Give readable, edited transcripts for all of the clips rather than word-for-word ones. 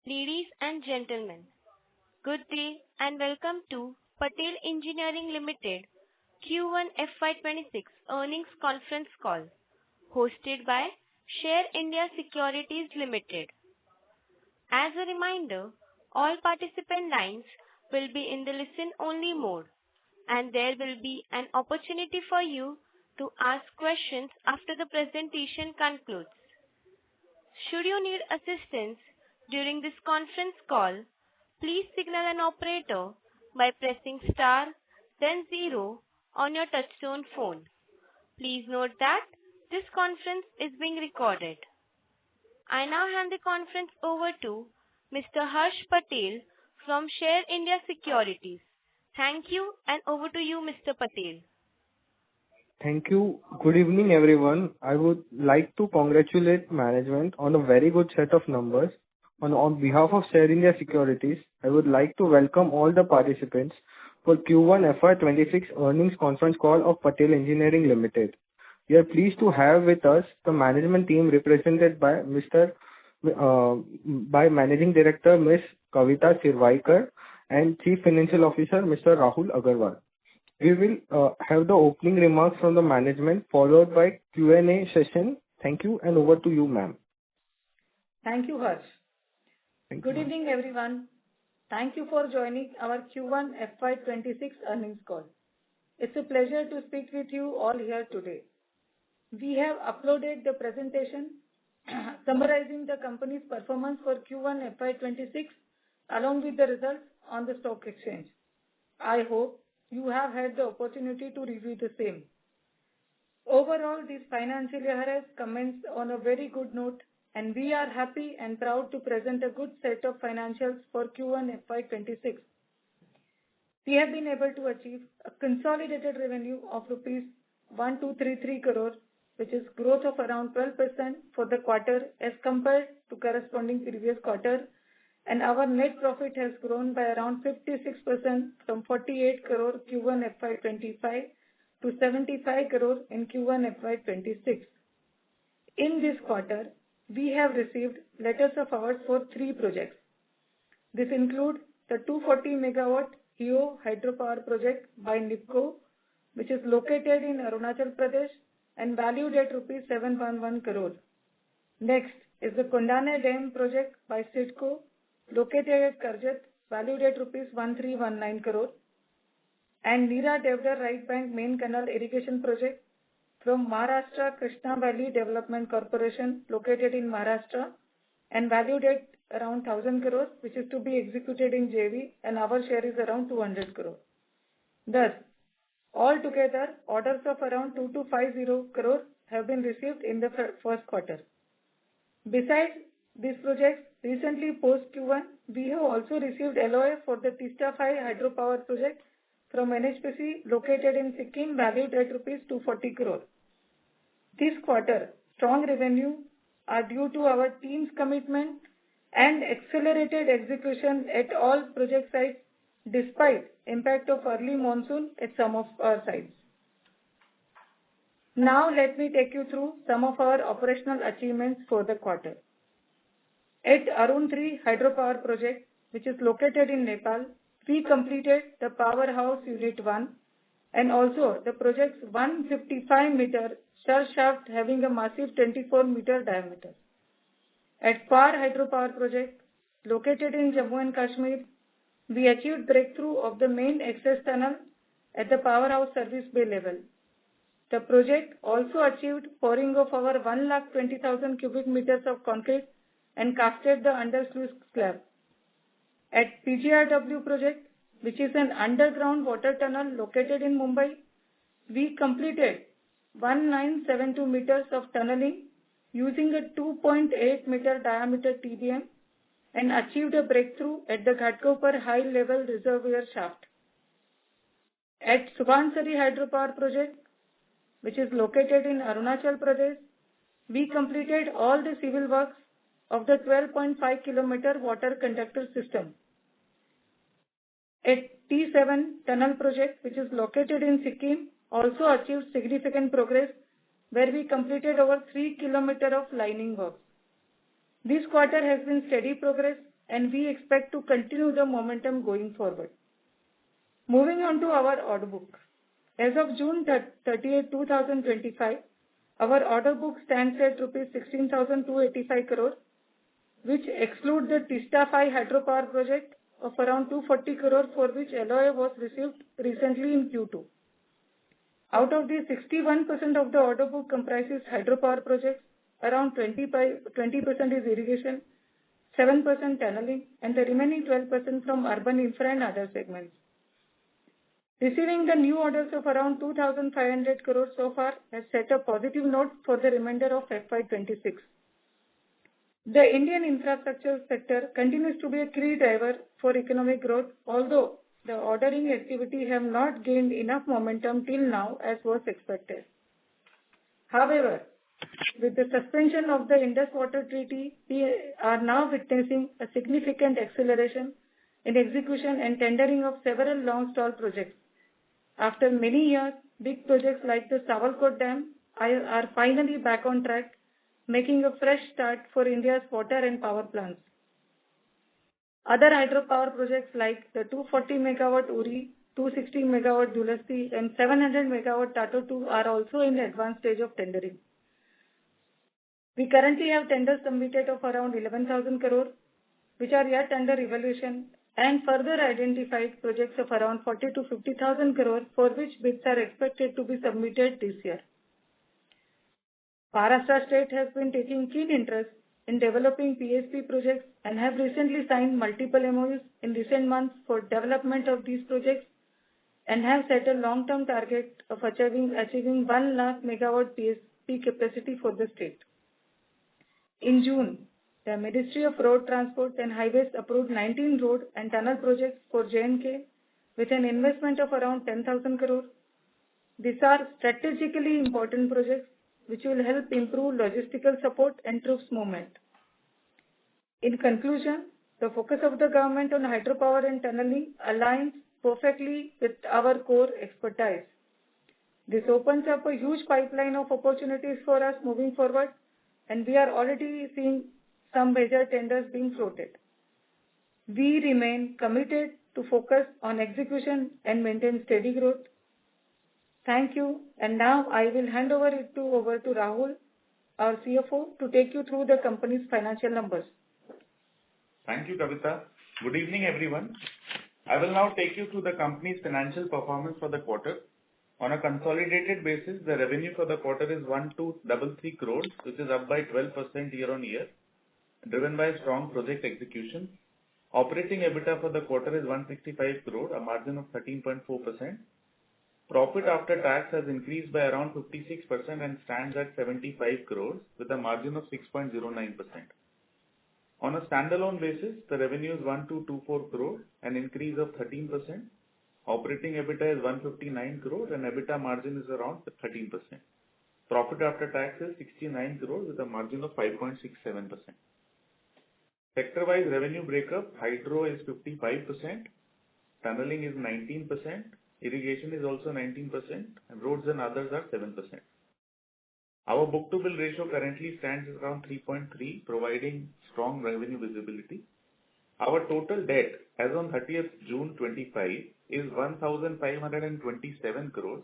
Ladies and gentlemen, good day and welcome to Patel Engineering Limited Q1 FY26 earnings conference call hosted by Share India Securities Limited. As a reminder, all participant lines will be in the listen-only mode, and there will be an opportunity for you to ask questions after the presentation concludes. Should you need assistance during this conference call, please signal an operator by pressing star, then zero on your touchtone phone. Please note that this conference is being recorded. I now hand the conference over to Mr. Harsh Patel from Share India Securities. Thank you, and over to you, Mr. Patel. Thank you. Good evening, everyone. I would like to congratulate management on a very good set of numbers. On behalf of Share India Securities, I would like to welcome all the participants for Q1 FY26 earnings conference call of Patel Engineering Limited. We are pleased to have with us the management team represented by by Managing Director Ms. Kavita Shirvaikar and Chief Financial Officer Mr. Rahul Agarwal. We will have the opening remarks from the management followed by Q&A session. Thank you, and over to you, ma'am. Thank you, Harsh. Good evening, everyone. Thank you for joining our Q1 FY26 earnings call. It's a pleasure to speak with you all here today. We have uploaded the presentation summarizing the company's performance for Q1 FY26 along with the results on the stock exchange. I hope you have had the opportunity to review the same. Overall, this financial year has commenced on a very good note, and we are happy and proud to present a good set of financials for Q1 FY26. We have been able to achieve a consolidated revenue of rupees 1233 crore, which is growth of around 12% for the quarter as compared to corresponding previous quarter, and our net profit has grown by around 56% from 48 crore Q1 FY25 to 75 crore in Q1 FY26. In this quarter, we have received letters of award for 3 projects. This includes the 240 megawatt HEO hydropower project by NIPCO, which is located in Arunachal Pradesh and valued at rupees 711 crore. Next is the Kondane Dam project by CIDCO, located at Karjat, valued at rupees 1319 crore, and Neera Devdar Right Bank Main Canal Irrigation Project from Maharashtra Krishna Valley Development Corporation, located in Maharashtra and valued at around 1000 crore, which is to be executed in JV, and our share is around 200 crore. Thus, altogether, orders of around 2250 crore have been received in the first quarter. Besides these projects, recently post Q1, we have also received LOA for the Tista 5 hydropower project from NHPC located in Sikkim, valued at rupees 240 crore. This quarter, strong revenue are due to our team's commitment and accelerated execution at all project sites despite impact of early monsoon at some of our sites. Now let me take you through some of our operational achievements for the quarter. At Arun 3 hydropower project, which is located in Nepal, we completed the powerhouse unit 1 and also the project's 155-meter Shar shaft having a massive 24-meter diameter. At Par hydropower project, located in Jammu and Kashmir, we achieved breakthrough of the main access tunnel at the powerhouse service bay level. The project also achieved pouring of our 120,000 cubic meters of concrete and casted the undersluice slab. At PGRW project, which is an underground water tunnel located in Mumbai, we completed 1972 meters of tunneling using a 2.8 meter diameter TBM and achieved a breakthrough at the Ghatkopar high level reservoir shaft. At Subansari hydropower project, which is located in Arunachal Pradesh, we completed all the civil works of the 12.5 kilometer water conductor system. At T7 tunnel project, which is located in Sikkim, also achieved significant progress where we completed over 3 kilometers of lining work. This quarter has been steady progress, and we expect to continue the momentum going forward. Moving on to our order book. As of June 30, 2025, our order book stands at rupees 16,285 crore, which excludes the Tista 5 hydropower project of around 240 crore, for which LOA was received recently in Q2. Out of these, 61% of the order book comprises hydropower projects, around 20% is irrigation, 7% tunneling, and the remaining 12% from urban infra and other segments. Receiving the new orders of around 2,500 crore so far has set a positive note for the remainder of FY26. The Indian infrastructure sector continues to be a key driver for economic growth, although the ordering activity have not gained enough momentum till now as was expected. However, with the suspension of the Indus Water Treaty, we are now witnessing a significant acceleration in execution and tendering of several long-stall projects. After many years, big projects like the Sawalkot Dam are finally back on track, making a fresh start for India's water and power plants. Other hydropower projects like the 240 MW Uri, 260 MW Dulhasti, and 700 MW Tato 2 are also in the advanced stage of tendering. We currently have tenders submitted of around 11,000 crore, which are yet under evaluation, and further identified projects of around 40 to 50,000 crore, for which bids are expected to be submitted this year. Maharashtra state has been taking keen interest in developing PSP projects and have recently signed multiple MOUs in recent months for development of these projects, and have set a long-term target of achieving 1 lakh megawatt PSP capacity for the state. In June, the Ministry of Road Transport and Highways approved 19 road and tunnel projects for J&K with an investment of around 10,000 crore. These are strategically important projects which will help improve logistical support and troops movement. In conclusion, the focus of the government on hydropower and tunneling aligns perfectly with our core expertise. This opens up a huge pipeline of opportunities for us moving forward, and we are already seeing some major tenders being floated. We remain committed to focus on execution and maintain steady growth. Thank you, and now I will hand over to Rahul, our CFO, to take you through the company's financial numbers. Thank you, Kavita. Good evening, everyone. I will now take you through the company's financial performance for the quarter. On a consolidated basis, the revenue for the quarter is 1,233 crores, which is up by 12% year-on-year, driven by strong project execution. Operating EBITDA for the quarter is 165 crore, a margin of 13.4%. Profit after tax has increased by around 56% and stands at 75 crores with a margin of 6.09%. On a standalone basis, the revenue is 1,224 crore, an increase of 13%. Operating EBITDA is 159 crore and EBITDA margin is around 13%. Profit after tax is 69 crore with a margin of 5.67%. Sector-wise revenue breakup: hydro is 55%, tunneling is 19%, irrigation is also 19%, and roads and others are 7%. Our book-to-bill ratio currently stands at around 3.3, providing strong revenue visibility. Our total debt as on 30th June 25 is 1,527 crores,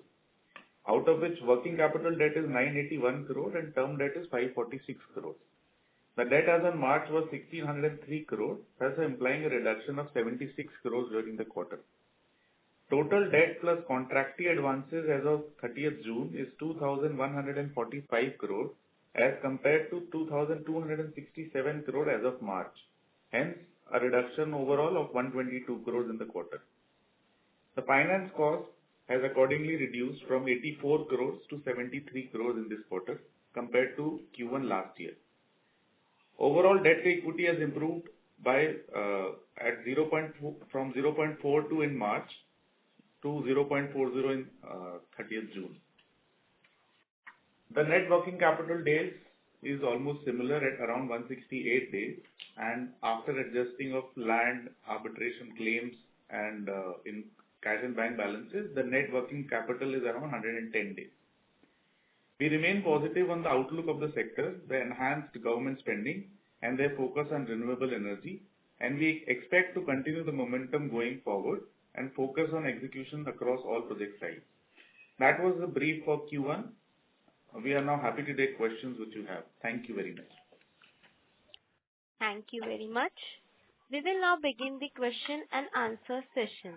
out of which working capital debt is 981 crore and term debt is 546 crores. The debt as on March was 1,603 crore, thus implying a reduction of 76 crores during the quarter. Total debt plus contractee advances as of 30th June is 2,145 crore as compared to 2,267 crore as of March. Hence, a reduction overall of 122 crores in the quarter. The finance cost has accordingly reduced from 84 crores to 73 crores in this quarter compared to Q1 last year. Overall debt to equity has improved by from 0.42 in March to 0.40 in 30th June. The net working capital days is almost similar at around 168 days, and after adjusting of land arbitration claims and in cash and bank balances, the net working capital is around 110 days. We remain positive on the outlook of the sector. The enhanced government spending and their focus on renewable energy, and we expect to continue the momentum going forward and focus on execution across all project sites. That was the brief for Q1. We are now happy to take questions which you have. Thank you very much. Thank you very much. We will now begin the question and answer session.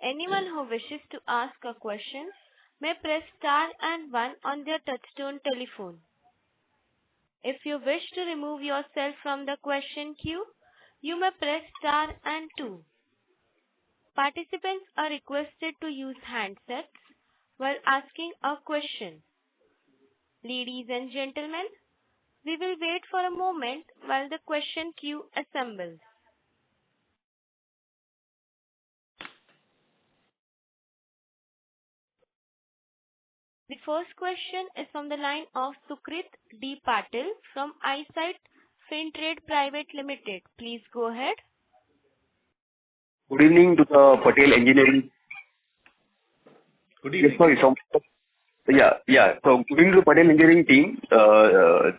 Anyone who wishes to ask a question may press star and one on their touchtone telephone. If you wish to remove yourself from the question queue, you may press star and two. Participants are requested to use handsets while asking a question. Ladies and gentlemen, we will wait for a moment while the question queue assembles. The first question is from the line of Sukrit D. Patel from Eyesight Fintrade Private Limited. Please go ahead. Good evening to the Patel Engineering. Good evening. Yes, sorry. So good evening to the Patel Engineering team.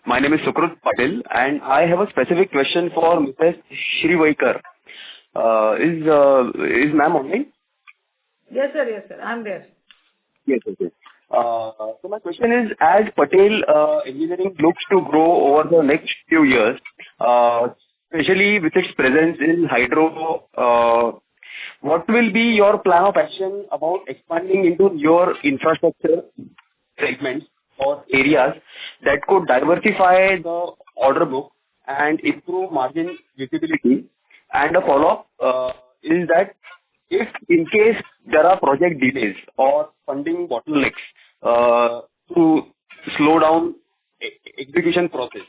My name is Sukrit Patel, and I have a specific question for Mrs. Shrivaikar. Is ma'am online? Yes, sir. Yes, sir. I'm there. Yes. So my question is, as Patel Engineering looks to grow over the next few years, especially with its presence in hydro, what will be your plan of action about expanding into your infrastructure segments or areas that could diversify the order book and improve margin visibility? And a follow-up is that if in case there are project delays or funding bottlenecks to slow down execution process,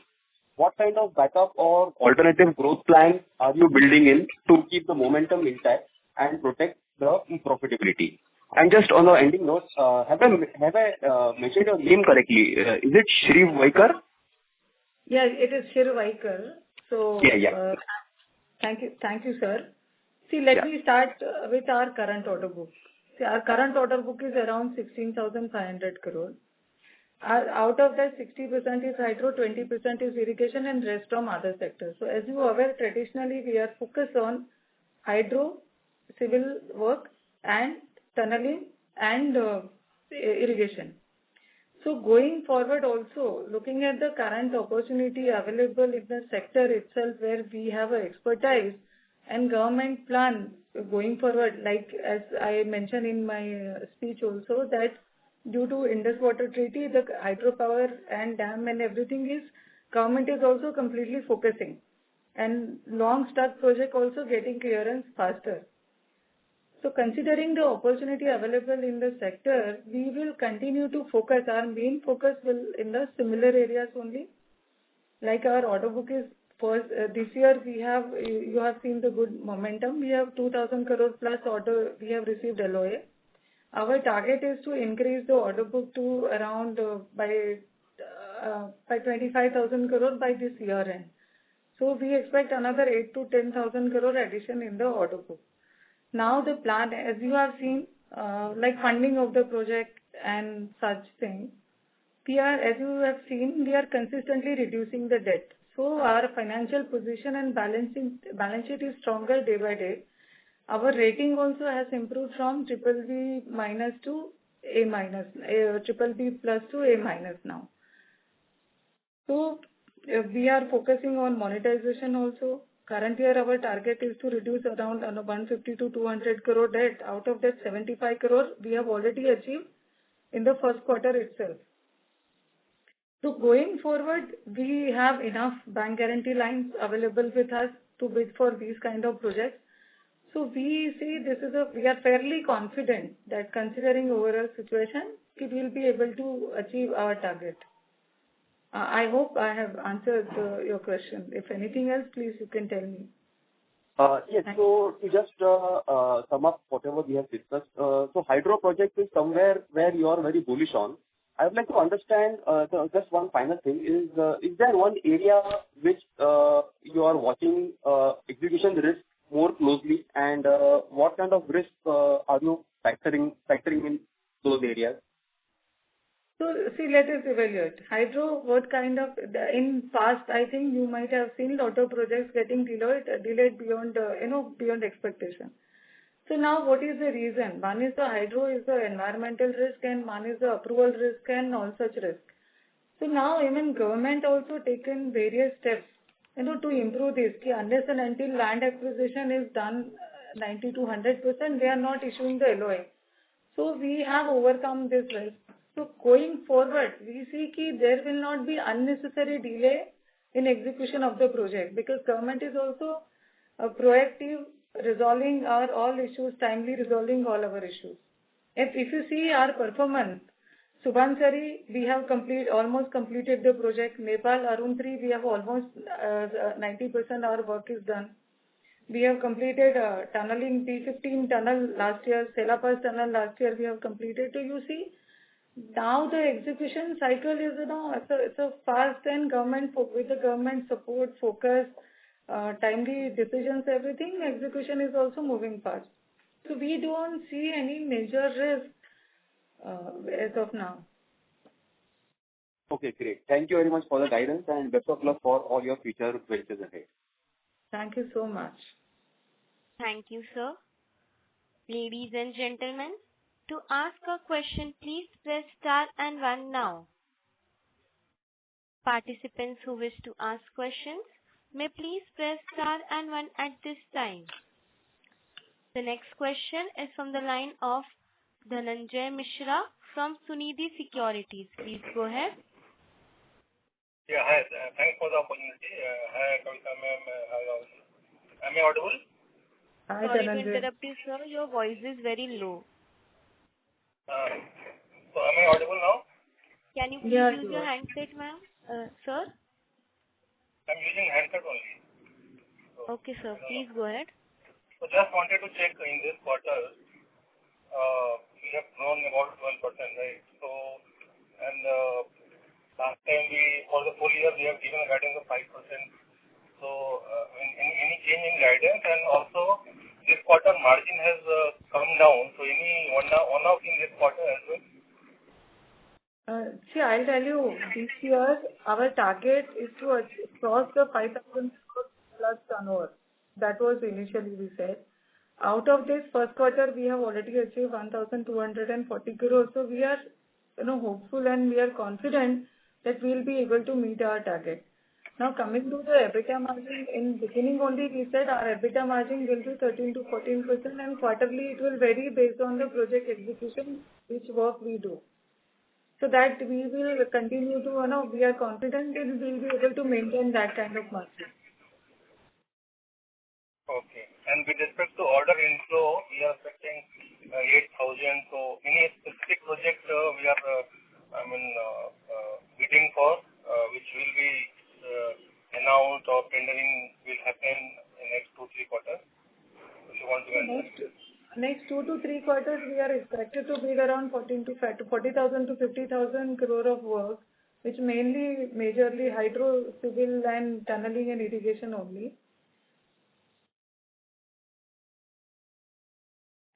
what kind of backup or alternative growth plan are you building in to keep the momentum intact and protect the profitability? And just on the ending note, have I mentioned your name correctly? Is it Shrivaikar? Yeah, it is Shrivaikar. So, Yeah. Thank you, sir. See, let me start with our current order book. See, our current order book is around 16,500 crore. Out of that, 60% is hydro, 20% is irrigation, and rest from other sectors. So, as you are aware, traditionally we are focused on hydro, civil work, and tunneling and irrigation. So, going forward, also looking at the current opportunity available in the sector itself, where we have an expertise and government plan going forward, like as I mentioned in my speech also, that due to Indus Water Treaty, the hydropower and dam and everything is, government is also completely focusing, and long stuck project also getting clearance faster. So considering the opportunity available in the sector, we will continue to focus. Our main focus will in the similar areas only. Like our order book is first, this year you have seen the good momentum. We have 2,000 crore plus order, we have received LOA. Our target is to increase the order book to around by 25,000 crore by this year end. So we expect another 8 to 10,000 crore addition in the order book. Now the plan, as you have seen, like funding of the project and such things, as you have seen, we are consistently reducing the debt. So our financial position and balance sheet is stronger day by day. Our rating also has improved from BBB minus to A minus, BBB plus to A minus now. So we are focusing on monetization also. Current year, our target is to reduce around 150 to 200 crore debt. Out of that, 75 crore we have already achieved in the first quarter itself. So going forward, we have enough bank guarantee lines available with us to bid for these kind of projects. So we see we are fairly confident that considering overall situation, we will be able to achieve our target. I hope I have answered your question. If anything else, please you can tell me. Yes. So to just sum up whatever we have discussed, so hydro project is somewhere where you are very bullish on. I would like to understand just one final thing is there one area which you are watching execution risk more closely, and what kind of risk are you factoring in those areas? So see, let us evaluate. Hydro, what kind of, in past, I think you might have seen lot of projects getting delayed beyond, beyond expectation. So now what is the reason? One is the hydro is the environmental risk and one is the approval risk and all such risk. So now even government also taken various steps, to improve this. Unless and until land acquisition is done 90 to 100%, they are not issuing the LOA. So we have overcome this risk. So going forward, we see that there will not be unnecessary delay in execution of the project because government is also proactive, resolving all issues, timely resolving all our issues. If you see our performance, Subansari, we have almost completed the project. Nepal, Arun 3, we have almost 90% our work is done. We have completed tunneling P15 tunnel last year, Selapas tunnel last year we have completed. So you see, now the execution cycle is, it's a fast and with the government support, focus, timely decisions, everything, execution is also moving fast. So we don't see any major risk as of now. Okay, great. Thank you very much for the guidance and best of luck for all your future ventures ahead. Thank you so much. Thank you, sir. Ladies and gentlemen, to ask a question, please press star and one now. Participants who wish to ask questions may please press star and one at this time. The next question is from the line of Dhananjay Mishra from Sunidhi Securities. Please go ahead. Yeah, hi. Thanks for the opportunity. Hi, Kavita ma'am. Am I audible? Hi, Sorry Dhananjay. to interrupt you, sir. Your voice is very low. So am I audible now? Can you please use your handset, ma'am? Sir? I'm using handset only. So, Okay, sir. Please go ahead. So just wanted to check in this quarter, we have grown about 12%, right? So, and last time for the full year, we have given a guidance of 5%. So, any change in guidance, and also this quarter margin has come down. So, any one-off in this quarter as well? See, I'll tell you, this year our target is to cross the 5,000 crores plus turnover. That was initially we said. Out of this first quarter, we have already achieved 1,240 crores. So we are, hopeful and we are confident that we will be able to meet our target. Now coming to the EBITDA margin, in beginning only we said our EBITDA margin will be 13 to 14% and quarterly it will vary based on the project execution, which work we do. So that we will continue to, we are confident that we will be able to maintain that kind of margin. Okay. And with respect to order inflow, we are expecting 8,000. So any specific project we are, bidding for, which will be announced or tendering will happen in next 2-3 quarters? If you want to answer. Next 2 to 3 quarters, we are expected to bid around 40,000 to 50,000 crore of work, which majorly hydro, civil and tunneling and irrigation only.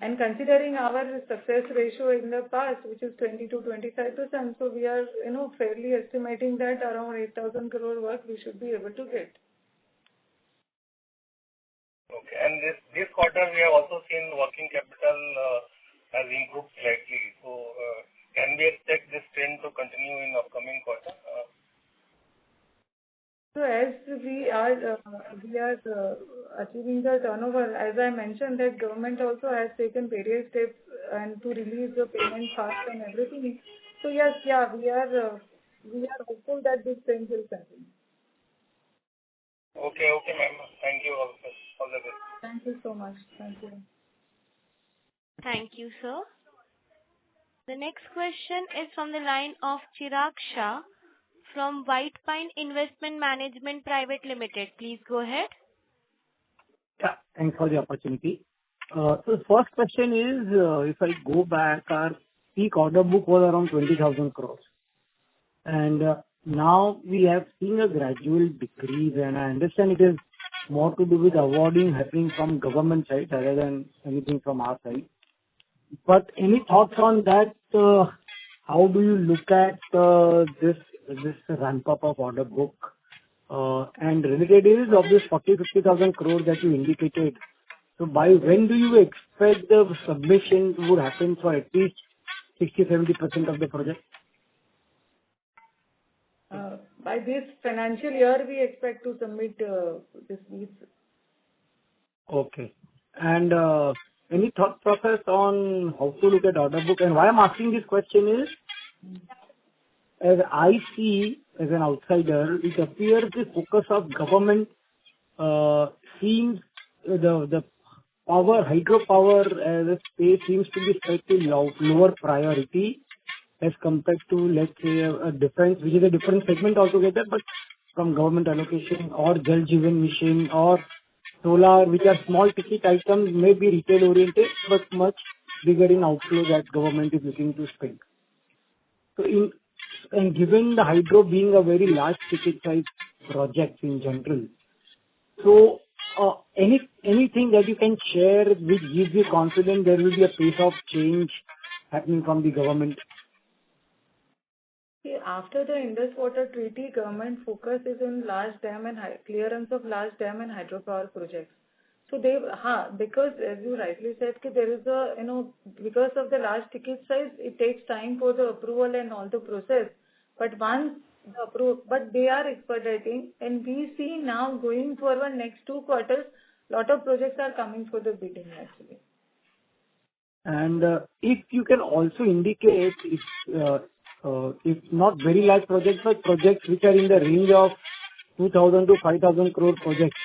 And considering our success ratio in the past, which is 20 to 25%, so we are, fairly estimating that around 8,000 crore work we should be able to get. Okay. And this quarter, we have also seen working capital has improved slightly. So, can we expect this trend to continue in upcoming quarter? So as we are achieving the turnover, as I mentioned, that government also has taken various steps and to release the payment fast and everything. So yes, we are hopeful that this trend will continue. Okay, ma'am. Thank you. All the best. Thank you so much. Thank you. Thank you, sir. The next question is from the line of Chirag Shah from White Pine Investment Management Private Limited. Please go ahead. Yeah, thanks for the opportunity. So the first question is, if I go back, our peak order book was around 20,000 crores. And now we have seen a gradual decrease, and I understand it is more to do with awarding happening from government side rather than anything from our side. But any thoughts on that, how do you look at this ramp up of order book? And related is of this 40,000-50,000 crore that you indicated. So by when do you expect the submission would happen for at least 60-70% of the project? By this financial year, we expect to submit this piece. Okay. And any thought process on how to look at order book? And why I'm asking this question is, as I see as an outsider, it appears the focus of government seems the hydropower as a space seems to be slightly lower priority as compared to, let's say, a defense, which is a different segment altogether, but from government allocation or Jal Jeevan Mission or solar, which are small ticket items, may be retail oriented, but much bigger in outflow that government is looking to spend. So and given the hydro being a very large ticket size project in general, so anything that you can share which gives you confidence there will be a pace of change happening from the government? See, after the Indus Water Treaty, government focus is in large dam and clearance of large dam and hydropower projects. So because as you rightly said, there is because of the large ticket size, it takes time for the approval and all the process. But once but they are expediting, and we see now going forward next 2 quarters, lot of projects are coming for the bidding actually. And if you can also indicate if not very large projects, but projects which are in the range of 2,000 to 5,000 crore projects.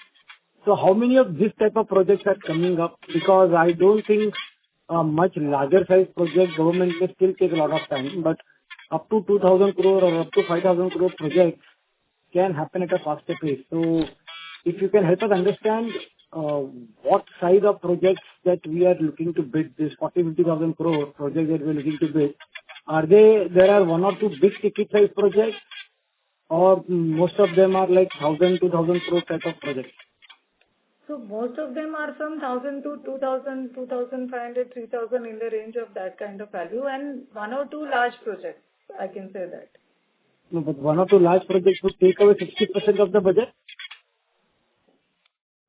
So how many of this type of projects are coming up? Because I don't think much larger size project government may still take a lot of time, but up to 2,000 crore or up to 5,000 crore projects can happen at a faster pace. So if you can help us understand what size of projects that we are looking to bid, this 40,000-50,000 crore project that we are looking to bid, there are 1 or 2 big ticket size projects, or most of them are like 1,000, 2,000 crore type of projects? So most of them are from 1,000 to 2,000, 2,500, 3,000 in the range of that kind of value, and 1 or 2 large projects, I can say that. No, but 1 or 2 large projects would take away 60% of the budget?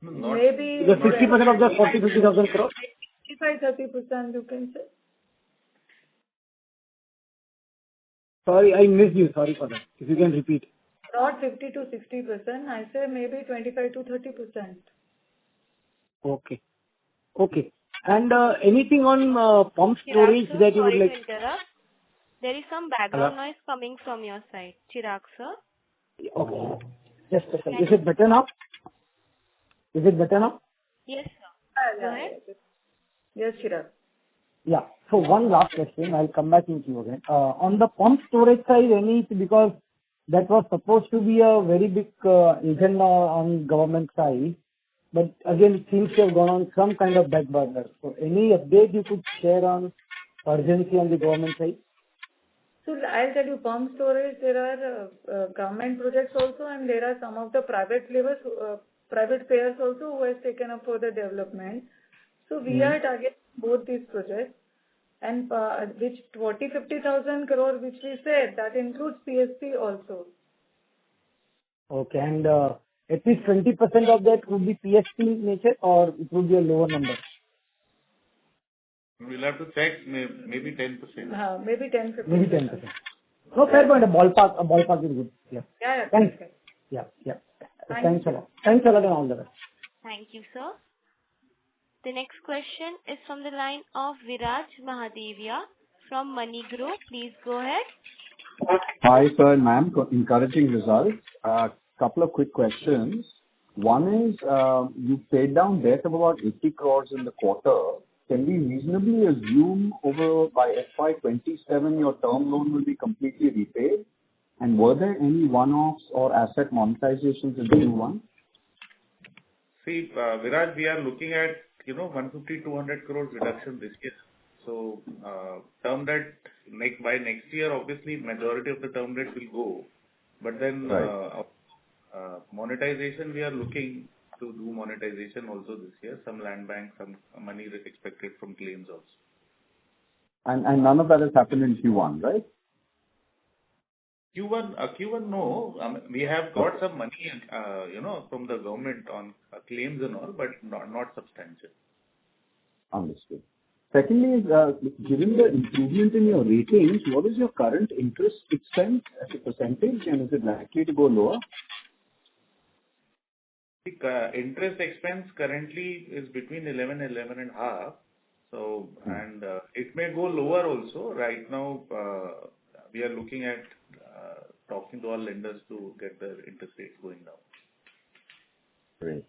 Maybe the 60% of the 40,000-50,000 crore? 25-30% you can say. Sorry, I missed you. Sorry for that. If you can repeat. Not 50 to 60%. I say maybe 25 to 30%. Okay. Okay. And anything on pump storage Chirag, sir, that you would sorry like? to interrupt. There is some background noise coming from your side. Chirag, sir. Okay. Just a second. Is it better now? Is it better now? Yes, sir. Go ahead. Yes, Chirag. Yeah. So one last question. I'll come back into you again. On the pump storage side, because that was supposed to be a very big agenda on government side, but again, it seems to have gone on some kind of back burner. So any update you could share on urgency on the government side? So I'll tell you, pump storage, there are government projects also, and there are some of the private players also who has taken up for the development. So we are targeting both these projects, and which 40-50,000 crore which we said, that includes PSP also. Okay, and at least 20% of that would be PSP nature, or it would be a lower number? We'll have to check, maybe 10%. Maybe 10-15%. Maybe 10%. No, fair point. A ballpark is good. Yeah. Yeah. Thanks. Yeah. Thanks a lot. Thanks a lot, and all the best. Thank you, sir. The next question is from the line of Viraj Mahadevia from Money Group. Please go ahead. Hi, sir and ma'am. Encouraging results. Couple of quick questions. One is, you paid down debt of about 80 crores in the quarter. Can we reasonably assume by FY27 your term loan will be completely repaid? And were there any one-offs or asset monetizations in Q1? See, Viraj, we are looking at 150-200 crores reduction this year. So term debt by next year, obviously majority of the term debt will go. But then monetization, we are looking to do monetization also this year. Some land bank, some money is expected from claims also. And none of that has happened in Q1, right? Q1, no. We have got some money, from the government on claims and all, but not substantial. Understood. Secondly, given the improvement in your ratings, what is your current interest expense as a percentage, and is it likely to go lower? The interest expense currently is between 11.5. So, and it may go lower also. Right now, we are looking at talking to our lenders to get the interest rates going down. Great.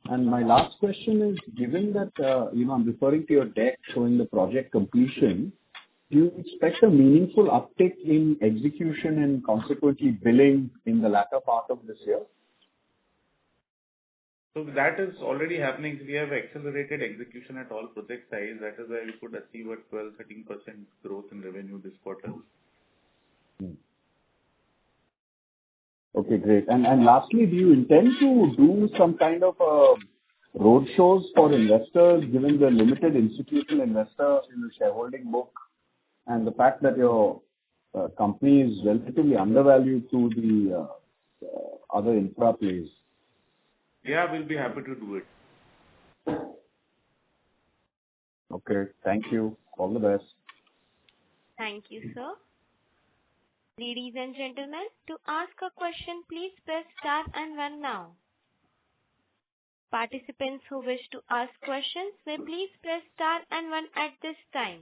And my last question is, given that, I'm referring to your deck showing the project completion, do you expect a meaningful uptick in execution and consequently billing in the latter part of this year? So that is already happening. We have accelerated execution at all project size. That is why we could achieve a 12-13% growth in revenue this quarter. Okay, great. And lastly, do you intend to do some kind of road shows for investors, given the limited institutional investor in the shareholding book and the fact that your company is relatively undervalued to the other infra plays? Yeah, we'll be happy to do it. Okay, thank you. All the best. Thank you, sir. Ladies and gentlemen, to ask a question, please press star and one now. Participants who wish to ask questions may please press star and one at this time.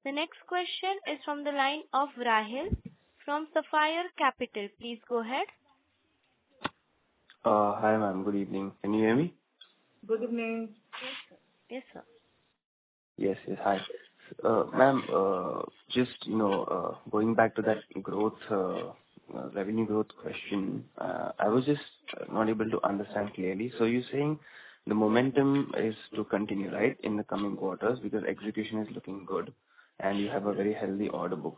The next question is from the line of Rahil from Sapphire Capital. Please go ahead. Hi, ma'am. Good evening. Can you hear me? Good evening. Yes, sir. Yes. Hi. Ma'am, just, going back to that growth, revenue growth question, I was just not able to understand clearly. So you're saying the momentum is to continue, right, in the coming quarters because execution is looking good and you have a very healthy order book.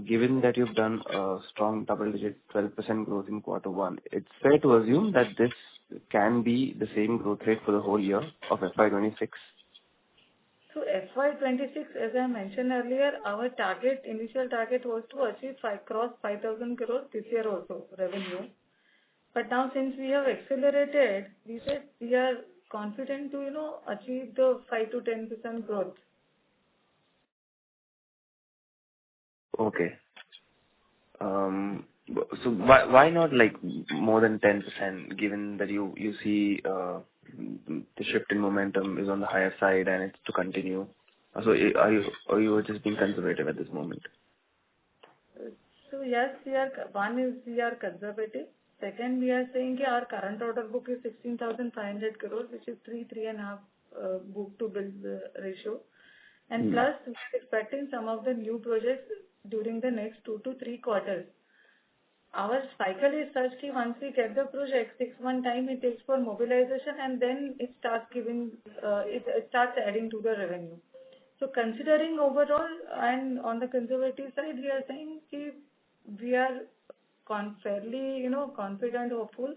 Given that you've done a strong double-digit 12% growth in quarter one, it's fair to assume that this can be the same growth rate for the whole year of FY26? So FY26, as I mentioned earlier, our initial target was to achieve 5,000 crores this year also, revenue. But now since we have accelerated, we said we are confident to, achieve the 5 to 10% growth. Okay. So why not like more than 10%, given that you see the shift in momentum is on the higher side and it's to continue? So are you just being conservative at this moment? So yes, we are conservative. Second, we are saying our current order book is 16,500 crores, which is 3.5 book to bill ratio. And plus, we are expecting some of the new projects during the next 2 to 3 quarters. Our cycle is such that once we get the project, 6 months time it takes for mobilization, and then it starts adding to the revenue. So considering overall and on the conservative side, we are saying we are fairly, confident, hopeful.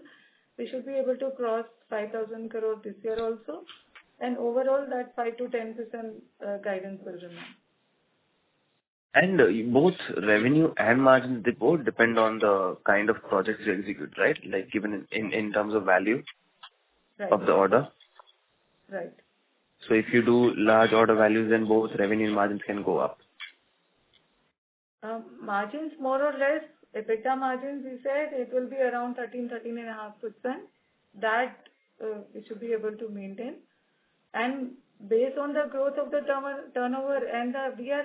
We should be able to cross 5,000 crores this year also, and overall that 5 to 10% guidance will remain. And both revenue and margins, they both depend on the kind of projects you execute, right? Like given in terms of value of the order. Right. So if you do large order values, then both revenue and margins can go up. Margins more or less, EBITDA margins, we said it will be around 13.5%. That we should be able to maintain. And based on the growth of the turnover, and we are,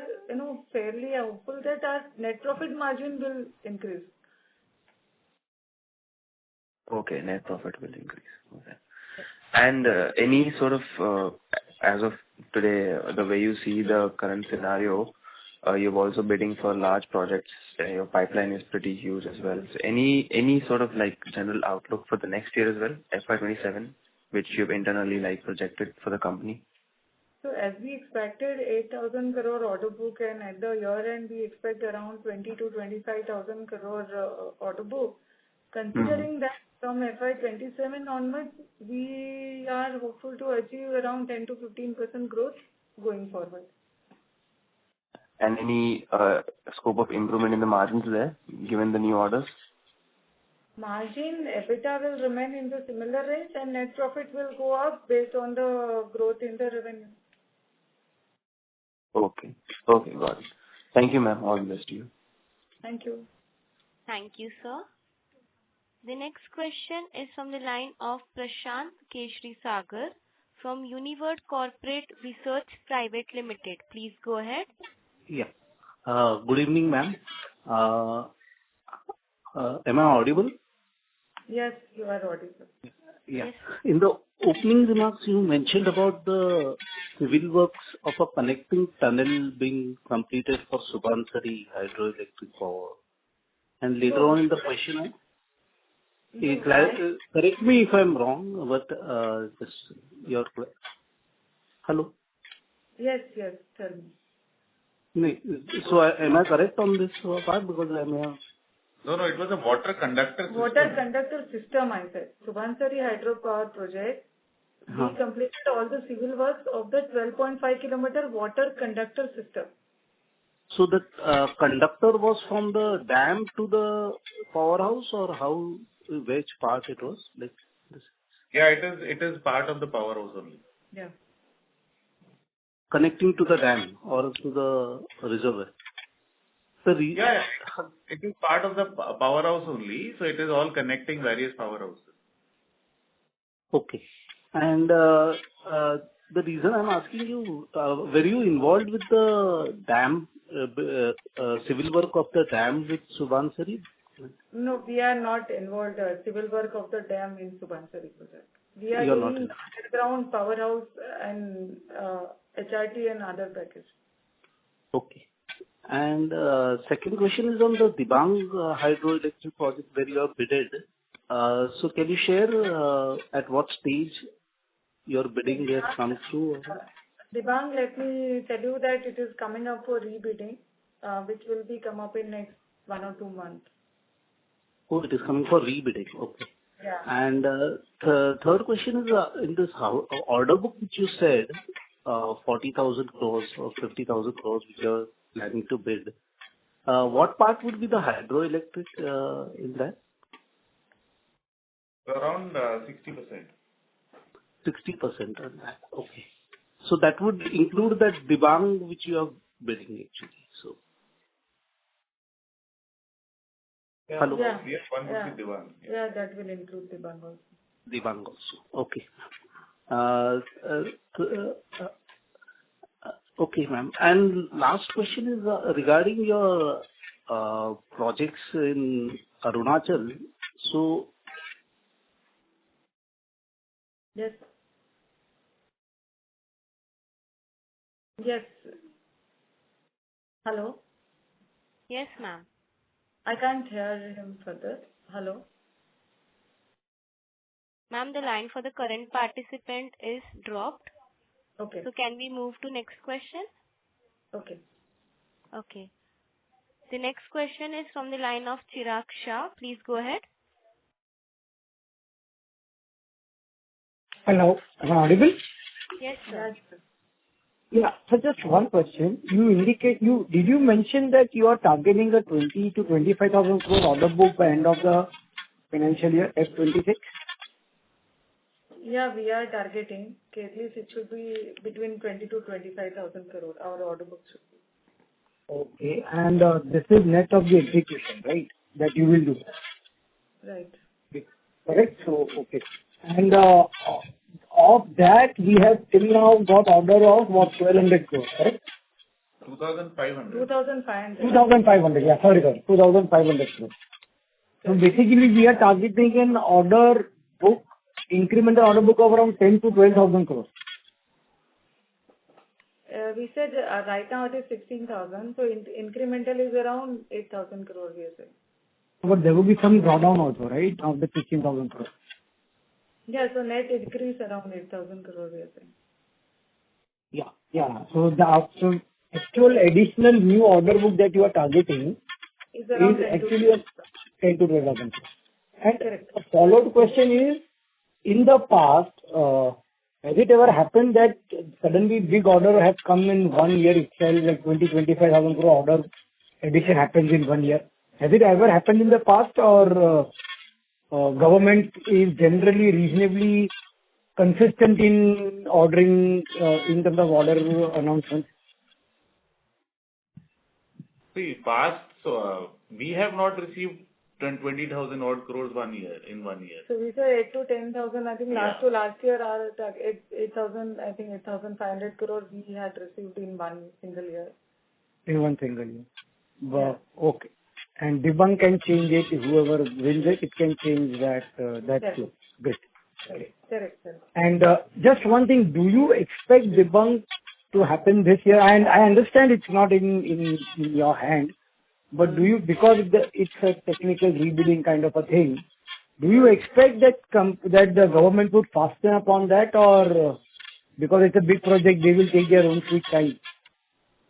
fairly hopeful that our net profit margin will increase. Okay, net profit will increase. Okay. And any sort of, as of today, the way you see the current scenario, you're also bidding for large projects. Your pipeline is pretty huge as well. So any sort of like general outlook for the next year as well, FY27, which you've internally like projected for the company? So as we expected 8,000 crore order book, and at the year end we expect around 20 to 25,000 crore order book. Considering that from FY27 onwards, we are hopeful to achieve around 10 to 15% growth going forward. And any scope of improvement in the margins there, given the new orders? Margin, EBITDA will remain in the similar range, and net profit will go up based on the growth in the revenue. Okay. Okay, got it. Thank you, ma'am. All the best to you. Thank you. Thank you, sir. The next question is from the line of Prashant Keshri Sagar from Univert Corporate Research Private Limited. Please go ahead. Yeah. Good evening, ma'am. Am I audible? Yes, you are audible. Yeah. Yes. In the opening remarks, you mentioned about the civil works of a connecting tunnel being completed for Subansari Hydroelectric Power. And later on in the question, correct me if I'm wrong, but just your... Hello? Yes, tell me. So am I correct on this part? Because I may have... No, it was a water conductor system. Water conductor system, I said. Subansari Hydropower project. We completed all the civil works of the 12.5 kilometer water conductor system. So the conductor was from the dam to the powerhouse, or how, which part it was? Like this? Yeah, it is part of the powerhouse only. Yeah. Connecting to the dam or to the reservoir? Yeah, it is part of the powerhouse only, so it is all connecting various powerhouses. Okay. And the reason I'm asking you, were you involved with the dam, civil work of the dam with Subansari? No, we are not involved civil work of the dam in Subansari project. We are You're doing underground powerhouse and HRT and other packages. Okay. And second question is on the Dibang hydroelectric project where you have bidded. So can you share at what stage your bidding has come through? Dibang, let me tell you that it is coming up for rebidding, which will be come up in next 1 or 2 months. Oh, it is coming for rebidding. Okay. Yeah. And third question is in this order book which you said 40,000 crores or 50,000 crores which you are planning to bid. What part would be the hydroelectric in that? Around 60%. 60% on that. Okay. So that would include that Dibang which you are bidding actually. So. Yeah, Hello. Yeah. Yes, one would be Dibang. Yeah, that will include Dibang also. Dibang also. Okay. Okay, ma'am. And last question is regarding your projects in Arunachal. So. Yes. Yes. Hello? Yes, ma'am. I can't hear him further. Hello? Ma'am, the line for the current participant is dropped. Okay. So can we move to next question? Okay. Okay. The next question is from the line of Chirag Shah. Please go ahead. Hello, am I audible? Yes, sir. Yeah, so just one question. Did you mention that you are targeting a 20 to 25,000 crore order book by end of the financial year F26? Yeah, we are targeting. At least it should be between 20 to 25,000 crore. Our order book should be. Okay, and this is net of the execution, right? That you will do. Right. Correct? So, okay. And of that, we have till now got order of what, 1,200 crores, correct? 2,500. 2,500. 2,500, yeah, sorry, 2,500 crores. So basically, we are targeting an order book, incremental order book of around 10 to 12,000 crores. We said right now it is 16,000, so incremental is around 8,000 crore, we are saying. But there will be some drawdown also, right, of the 16,000 crores. Yeah, so net increase around 8,000 crore, we are saying. Yeah. So the actual additional new order book that you are targeting is around actually 10 to 12,000 crores. And correct. a followed question is, in the past, Has it ever happened that suddenly big order has come in 1 year itself, like 20,000-25,000 crore order addition happens in 1 year? Has it ever happened in the past, or government is generally reasonably consistent in ordering in terms of order announcements? See, past, we have not received 20,000 odd crores in 1 year. So we say 8 to 10,000. I think last to last year, our 8,000, I think 8,500 crores we had received in one single year. In one single year. Well, okay. And Dibang can change it. Whoever wins it, it can change that. That's Yes. true. Good. Correct, sir. And just one thing, do you expect Dibang to happen this year? And I understand it's not in your hand, but do you, because it's a technical rebidding kind of a thing, do you expect that that the government would fasten upon that, or because it's a big project, they will take their own sweet time?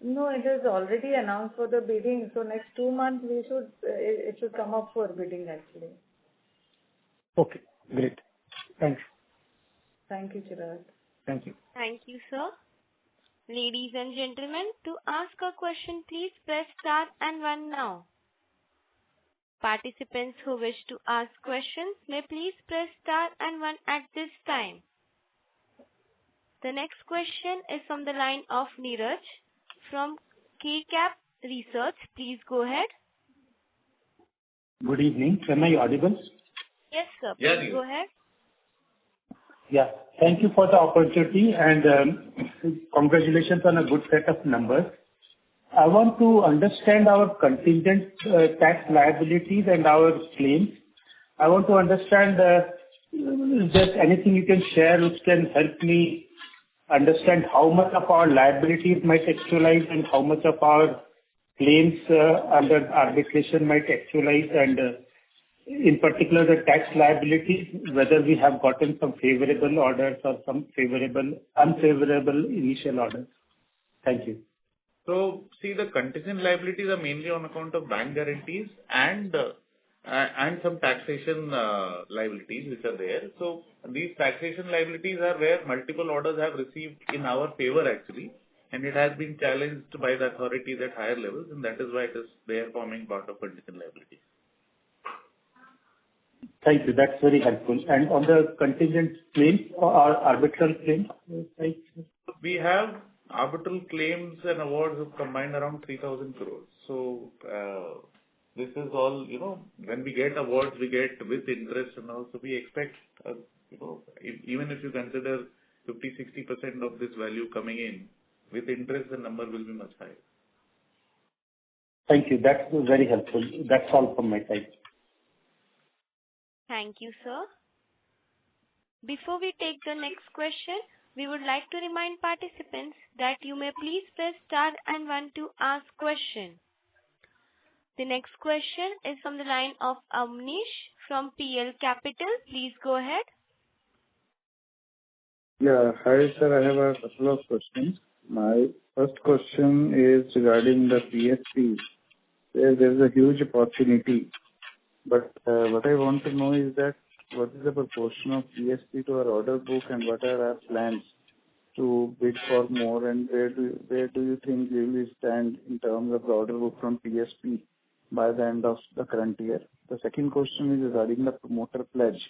No, it is already announced for the bidding. So next 2 months it should come up for bidding actually. Okay, great. Thanks. Thank you, Chirag. Thank you. Thank you, sir. Ladies and gentlemen, to ask a question, please press star and one now. Participants who wish to ask questions may please press star and one at this time. The next question is from the line of Neeraj from KCap Research. Please go ahead. Good evening. Am I audible? Yes, sir. Yes, Please go ahead. Yeah. Thank you for the opportunity, and congratulations on a good set of numbers. I want to understand our contingent tax liabilities and our claims. I want to understand, is there anything you can share which can help me understand how much of our liabilities might actualize and how much of our claims under arbitration might actualize, and in particular the tax liabilities, whether we have gotten some favorable orders or some unfavorable initial orders. Thank you. So, see, the contingent liabilities are mainly on account of bank guarantees and some taxation liabilities which are there. So, these taxation liabilities are where multiple orders have received in our favor actually, and it has been challenged by the authorities at higher levels, and that is why they are forming part of contingent liabilities. Thank you. That's very helpful. And on the contingent claims or arbitral claims? We have arbitral claims and awards of combined around 3,000 crores. So, this is all, when we get awards, we get with interest, and also we expect, even if you consider 50-60% of this value coming in, with interest, the number will be much higher. Thank you. That's very helpful. That's all from my side. Thank you, sir. Before we take the next question, we would like to remind participants that you may please press star and one to ask question. The next question is from the line of Amnish from PL Capital. Please go ahead. Yeah. Hi, sir. I have a couple of questions. My first question is regarding the PSP. There's a huge opportunity, but what I want to know is that what is the proportion of PSP to our order book, and what are our plans to bid for more, and where do you think we will stand in terms of the order book from PSP by the end of the current year? The second question is regarding the promoter pledge,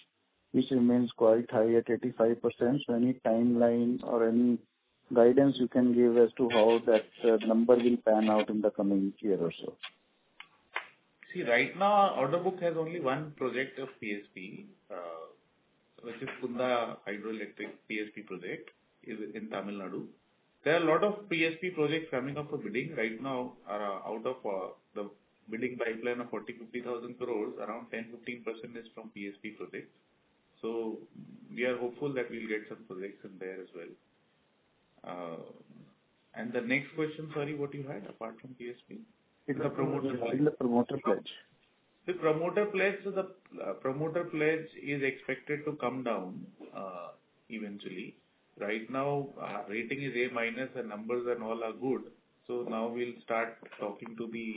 which remains quite high at 85%. So any timeline or any guidance you can give as to how that number will pan out in the coming year or so? See, right now our order book has only one project of PSP, which is Kunda Hydroelectric PSP project in Tamil Nadu. There are a lot of PSP projects coming up for bidding right now. Out of the bidding pipeline of 40,000-50,000 crores, around 10-15% is from PSP projects. So we are hopeful that we'll get some projects in there as well. And the next question, sorry, what you had apart from PSP? The promoter pledge. The promoter pledge. The promoter pledge is expected to come down eventually. Right now, rating is A-, and numbers and all are good. So now we'll start talking to the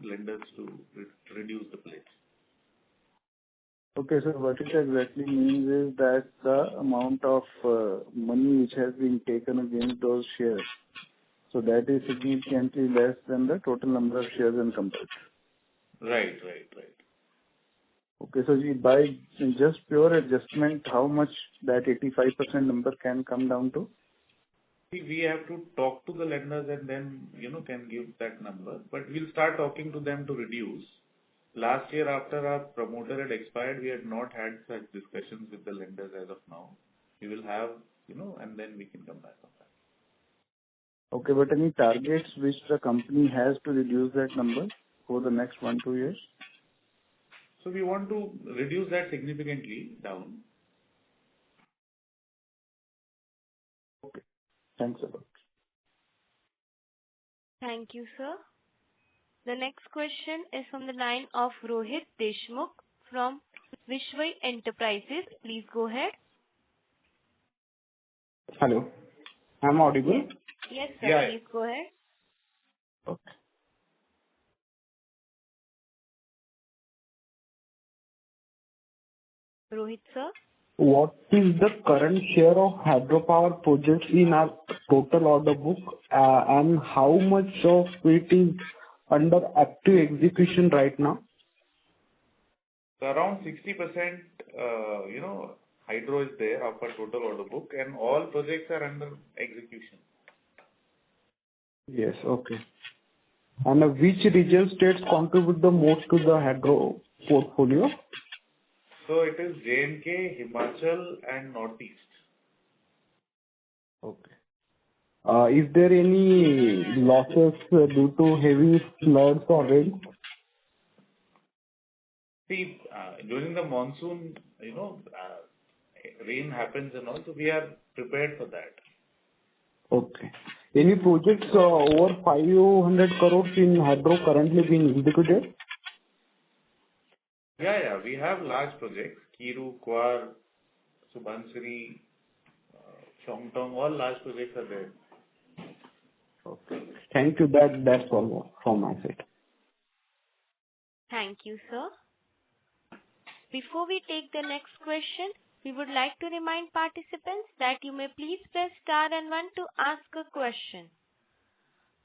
lenders to reduce the pledge. Okay, so what it exactly means is that the amount of money which has been taken against those shares, so that is significantly less than the total number of shares and compared. Right. Okay, so by just pure adjustment, how much that 85% number can come down to? See, we have to talk to the lenders and then, can give that number. But we'll start talking to them to reduce. Last year, after our promoter had expired, we had not had such discussions with the lenders as of now. We will have, and then we can come back on that. Okay, but any targets which the company has to reduce that number for the next 1-2 years? So we want to reduce that significantly down. Okay, thanks a lot. Thank you, sir. The next question is from the line of Rohit Deshmukh from Vishway Enterprises. Please go ahead. Hello. I'm audible? Yes, sir. Yeah. Please go ahead. Okay. Rohit, sir. What is the current share of hydropower projects in our total order book, and how much of it is under active execution right now? So around 60%, hydro is there of our total order book, and all projects are under execution. Yes. Okay. And which regional states contribute the most to the hydro portfolio? So it is J&K, Himachal, and Northeast. Okay. Is there any losses due to heavy floods or rain? See, during the monsoon, rain happens and all, so we are prepared for that. Okay. Any projects over 500 crores in hydro currently being executed? Yeah. We have large projects. Kiru, Kwar, Subansiri, Chongtong, all large projects are there. Okay. Thank you. That's all from my side. Thank you, sir. Before we take the next question, we would like to remind participants that you may please press star and 1 to ask a question.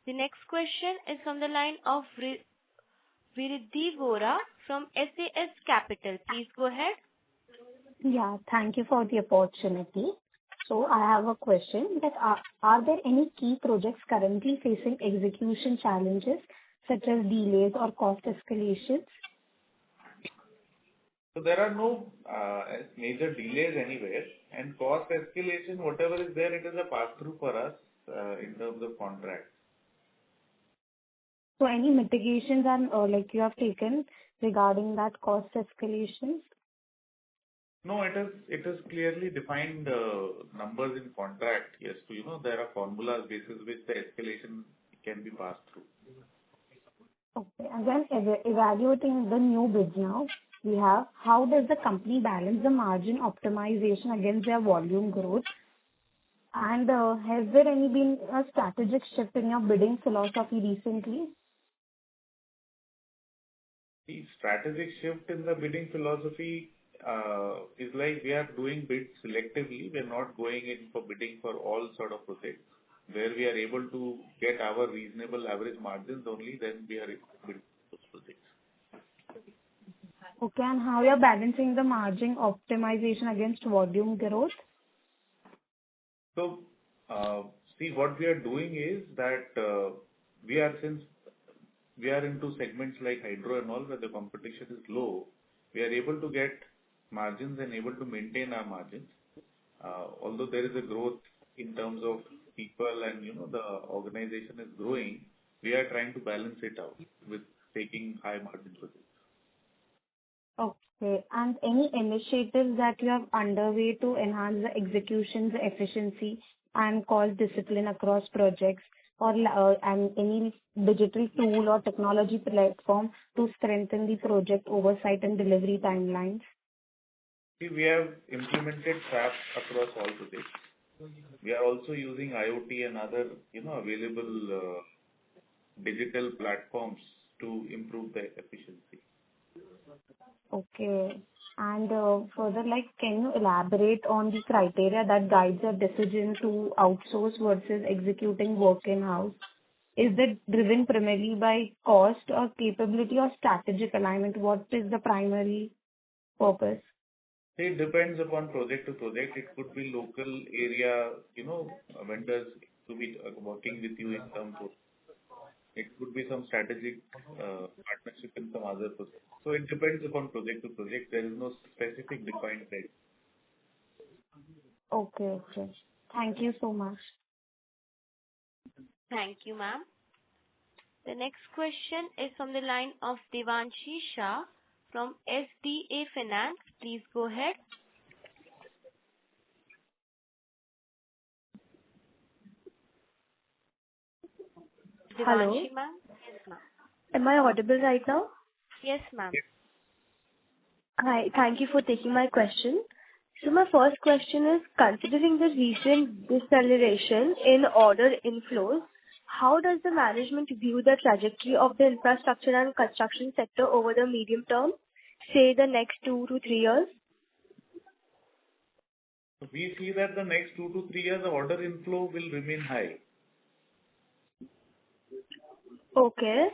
The next question is from the line of Viridhi Vora from SAS Capital. Please go ahead. Yeah, thank you for the opportunity. So I have a question that are there any key projects currently facing execution challenges such as delays or cost escalations? So there are no major delays anywhere, and cost escalation, whatever is there, it is a pass-through for us in terms of contract. So any mitigations and you have taken regarding that cost escalations? No, it is clearly defined numbers in contract. Yes, so there are formulas basis which the escalation can be passed through. Okay, and then evaluating the new bids now, how does the company balance the margin optimization against their volume growth? And has there been a strategic shift in your bidding philosophy recently? The strategic shift in the bidding philosophy is like we are doing bids selectively. We are not going in for bidding for all sort of projects. Where we are able to get our reasonable average margins only, then we are able to bid those projects. Okay, and how you are balancing the margin optimization against volume growth? So, see, what we are doing is that since we are into segments like hydro and all where the competition is low, we are able to get margins and able to maintain our margins. Although there is a growth in terms of people and the organization is growing, we are trying to balance it out with taking high margin projects. Okay, and any initiatives that you have underway to enhance the execution efficiency and cost discipline across projects, or and any digital tool or technology platform to strengthen the project oversight and delivery timelines? See, we have implemented SAP across all projects. We are also using IoT and other available digital platforms to improve the efficiency. Okay. And further, like, can you elaborate on the criteria that guides your decision to outsource versus executing work in-house? Is it driven primarily by cost or capability or strategic alignment? What is the primary purpose? It depends upon project to project. It could be local area, vendors to be working with you in some project. It could be some strategic partnership in some other project. So it depends upon project to project. There is no specific defined rate. Okay. Thank you so much. Thank you, ma'am. The next question is from the line of Devanshi Shah from SDA Finance. Please go ahead. Hello. Devanshi, ma'am. Yes, ma'am. Am I audible right now? Yes, ma'am. Hi. Thank you for taking my question. So my first question is, considering the recent deceleration in order inflows, how does the management view the trajectory of the infrastructure and construction sector over the medium term, say the next 2 to 3 years? We see that the next 2 to 3 years, the order inflow will remain high. Okay.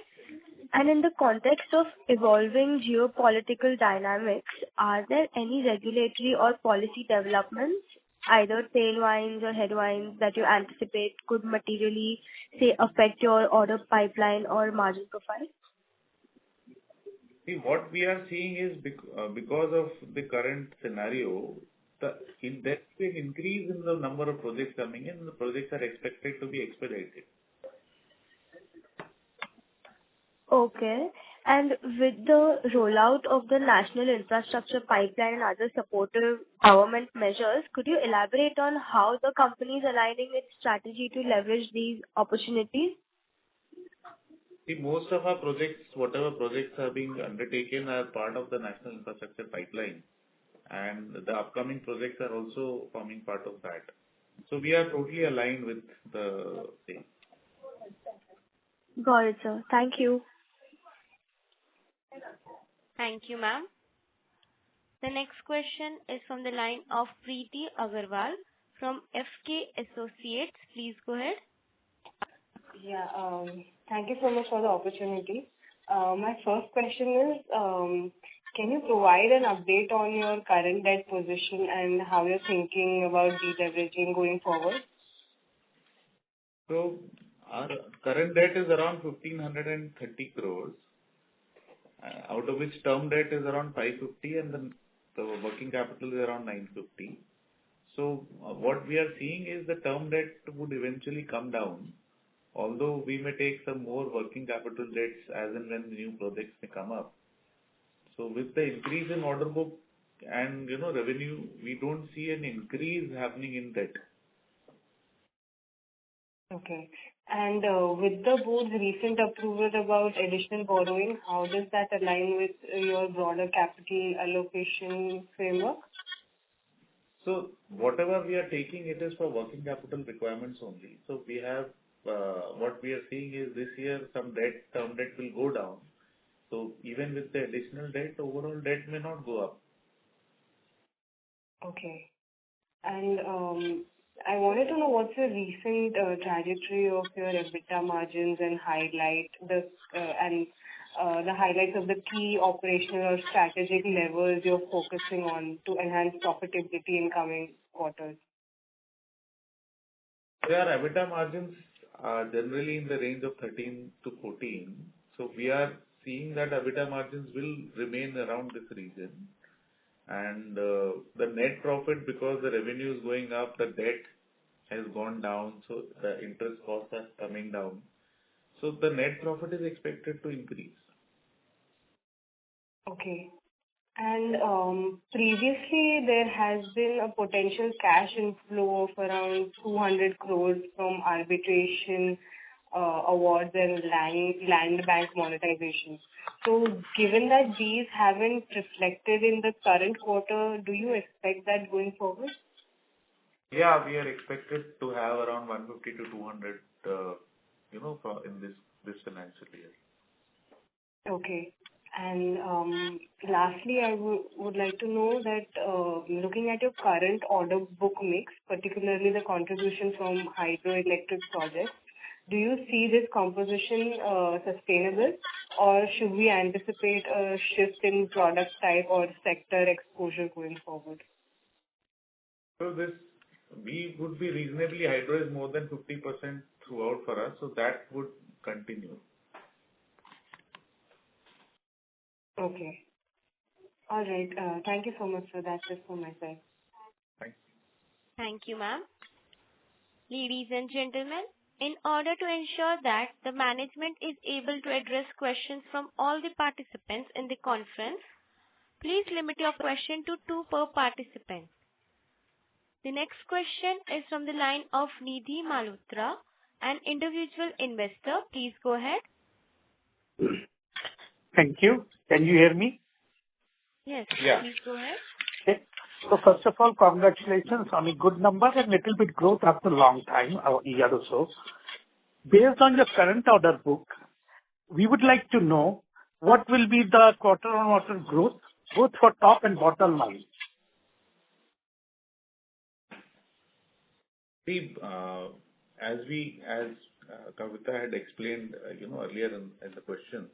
And in the context of evolving geopolitical dynamics, are there any regulatory or policy developments, either tailwinds or headwinds, that you anticipate could materially, say, affect your order pipeline or margin profile? See, what we are seeing is because of the current scenario, there will be an increase in the number of projects coming in. The projects are expected to be expedited. Okay. And with the rollout of the national infrastructure pipeline and other supportive government measures, could you elaborate on how the company is aligning its strategy to leverage these opportunities? See, most of our projects, whatever projects are being undertaken, are part of the national infrastructure pipeline, and the upcoming projects are also forming part of that. So we are totally aligned with the same. Got it, sir. Thank you. Thank you, ma'am. The next question is from the line of Preeti Agarwal from FK Associates. Please go ahead. Yeah, thank you so much for the opportunity. My first question is, can you provide an update on your current debt position and how you're thinking about deleveraging going forward? So our current debt is around 1,530 crores, out of which term debt is around 550 and then the working capital is around 950. So what we are seeing is the term debt would eventually come down, although we may take some more working capital debts as and when new projects may come up. So with the increase in order book and revenue, we don't see an increase happening in debt. Okay. And with the board's recent approval about additional borrowing, how does that align with your broader capital allocation framework? So whatever we are taking, it is for working capital requirements only. So we have, what we are seeing is this year some term debt will go down. So even with the additional debt, overall debt may not go up. Okay. And I wanted to know what's the recent trajectory of your EBITDA margins and the highlights of the key operational or strategic levels you're focusing on to enhance profitability in coming quarters. Their EBITDA margins are generally in the range of 13 to 14. So we are seeing that EBITDA margins will remain around this region. And the net profit, because the revenue is going up, the debt has gone down, so the interest costs are coming down. So the net profit is expected to increase. Okay. And previously there has been a potential cash inflow of around 200 crores from arbitration awards and land bank monetization. So given that these haven't reflected in the current quarter, do you expect that going forward? Yeah, we are expected to have around 150 to 200, in this financial year. Okay. And lastly, I would like to know that looking at your current order book mix, particularly the contribution from hydroelectric projects, do you see this composition sustainable, or should we anticipate a shift in product type or sector exposure going forward? So we would be reasonably, hydro is more than 50% throughout for us, so that would continue. Okay. All right. Thank you so much, sir. That's it from my side. Thanks. Thank you, ma'am. Ladies and gentlemen, in order to ensure that the management is able to address questions from all the participants in the conference, please limit your question to 2 per participant. The next question is from the line of Nidhi Malhotra, an individual investor. Please go ahead. Thank you. Can you hear me? Yes, Yeah. please go ahead. Okay. So first of all, congratulations on a good number and little bit growth after a long time, a year or so. Based on your current order book, we would like to know what will be the quarter-on-quarter growth, both for top and bottom line. See, as Kavita had explained, earlier in the questions,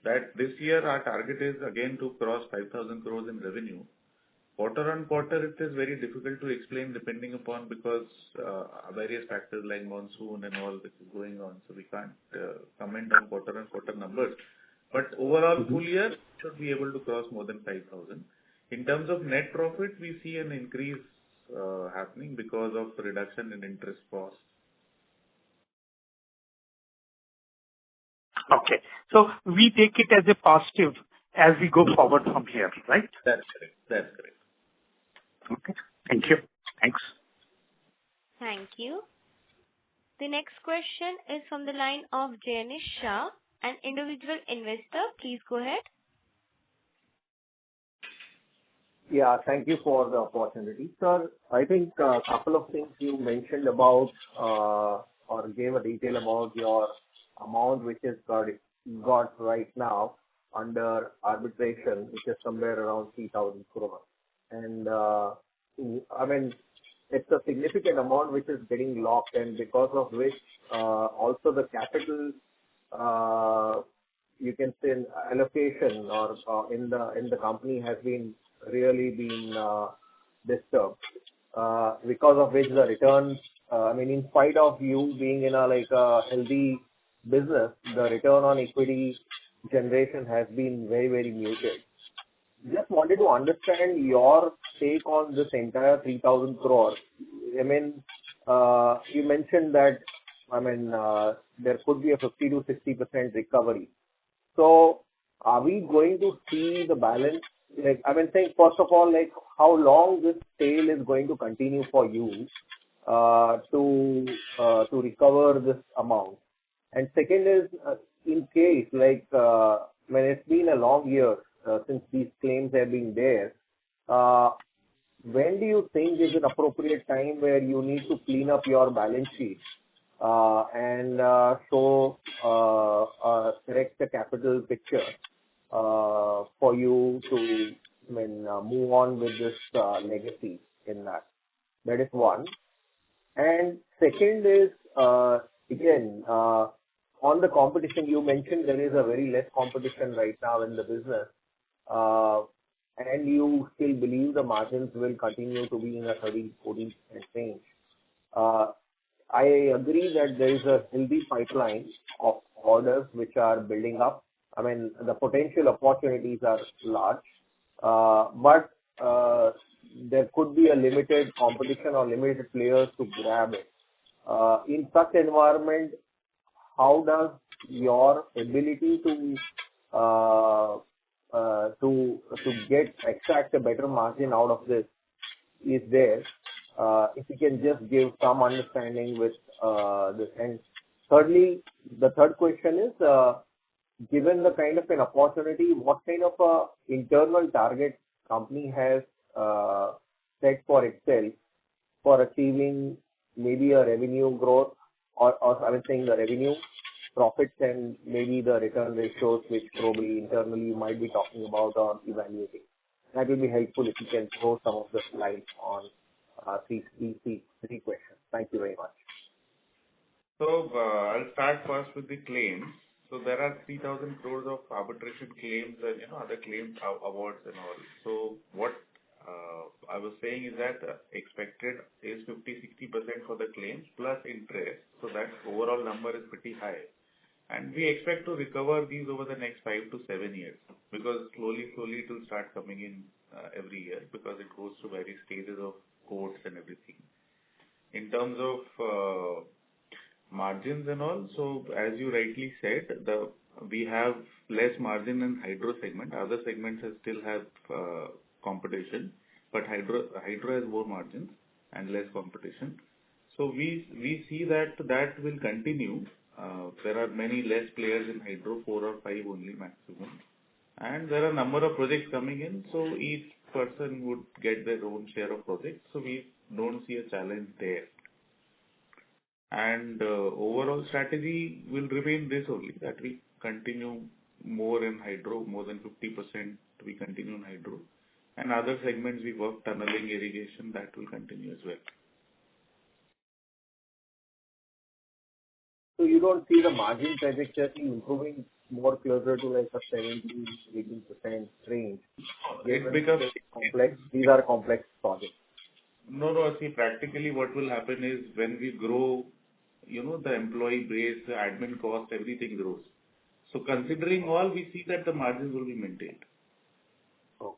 that this year our target is again to cross 5,000 crores in revenue. Quarter on quarter, it is very difficult to explain depending upon because various factors like monsoon and all which is going on. So we can't comment on quarter on quarter numbers. But overall, full year should be able to cross more than 5,000. In terms of net profit, we see an increase happening because of reduction in interest costs. Okay. So we take it as a positive as we go forward from here, right? That's correct. That's correct. Okay. Thank you. Thanks. Thank you. The next question is from the line of Janish Shah, an individual investor. Please go ahead. Yeah, thank you for the opportunity. Sir, I think a couple of things you mentioned about or gave a detail about your amount which is got right now under arbitration, which is somewhere around 3,000 crore. And I mean, it's a significant amount which is getting locked, and because of which also the capital, you can say allocation or in the company has been disturbed, because of which the returns, I mean, in spite of you being in a healthy business, the return on equity generation has been very, very muted. Just wanted to understand your take on this entire 3,000 crore. I mean, you mentioned that, I mean, there could be a 50 to 60% recovery. So are we going to see the balance? Like, I mean, saying first of all, like how long this tail is going to continue for you to recover this amount? And second is, in case like when it's been a long year since these claims have been there, when do you think is an appropriate time where you need to clean up your balance sheet and correct the capital picture for you to move on with this legacy in that? That is one. And second is, again, on the competition, you mentioned there is a very less competition right now in the business, and you still believe the margins will continue to be in a 13-14% range. I agree that there is a healthy pipeline of orders which are building up. I mean, the potential opportunities are large, but there could be a limited competition or limited players to grab it. In such environment, how does your ability to extract a better margin out of this is there? If you can just give some understanding with this. And thirdly, the third question is, given the kind of an opportunity, what kind of a internal target company has set for itself for achieving maybe a revenue growth or I was saying the revenue profits and maybe the return ratios, which probably internally you might be talking about or evaluating. That will be helpful if you can throw some of the light on three questions. Thank you very much. So I'll start first with the claims. So there are 3,000 crores of arbitration claims and other claims awards and all. So what I was saying is that expected is 50-60% for the claims plus interest. So that overall number is pretty high. And we expect to recover these over the next 5 to 7 years because slowly it will start coming in every year because it goes through various stages of courts and everything. In terms of margins and all, so as you rightly said, we have less margin in hydro segment. Other segments still have competition, but hydro has more margins and less competition. So we see that will continue. There are many less players in hydro, 4 or 5 only maximum. And there are a number of projects coming in, so each person would get their own share of projects. So we don't see a challenge there. And overall strategy will remain this only, that we continue more in hydro, more than 50% we continue in hydro. And other segments we work tunneling, irrigation, that will continue as well. So you don't see the margin trajectory improving more closer to like a 17-18% range? It becomes complex. These are complex projects. No. See, practically what will happen is when we grow, the employee base, the admin cost, everything grows. So considering all, we see that the margins will be maintained. Oh.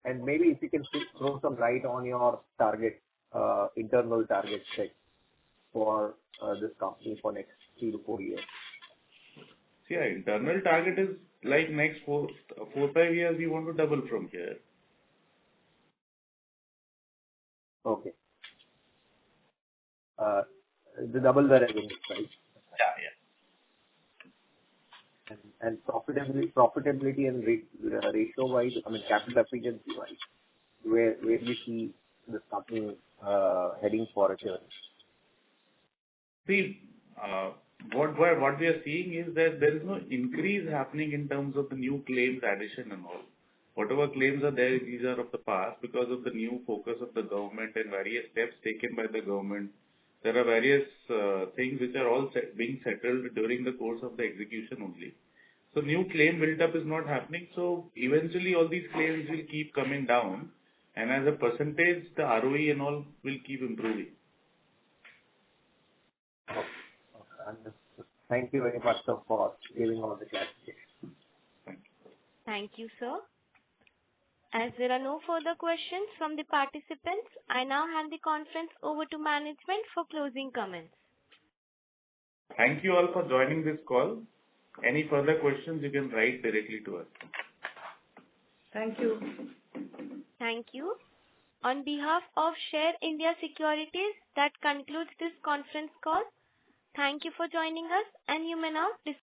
And maybe if you can throw some light on your target, internal target set for this company for next 3 to 4 years. See, our internal target is like next 4-5 years, we want to double from here. Okay. The double the revenue, right? Yeah. And profitability and ratio wise, capital efficiency wise, where do you see this company heading for a journey? See, what we are seeing is that there is no increase happening in terms of the new claims addition and all. Whatever claims are there, these are of the past because of the new focus of the government and various steps taken by the government. There are various things which are all being settled during the course of the execution only. So new claim build-up is not happening. So eventually all these claims will keep coming down, and as a percentage, the ROE and all will keep improving. Thank you very much, sir, for giving all the clarification. Thank you, sir. As there are no further questions from the participants, I now hand the conference over to management for closing comments. Thank you all for joining this call. Any further questions, you can write directly to us. Thank you. Thank you. On behalf of Share India Securities, that concludes this conference call. Thank you for joining us, and you may now disconnect.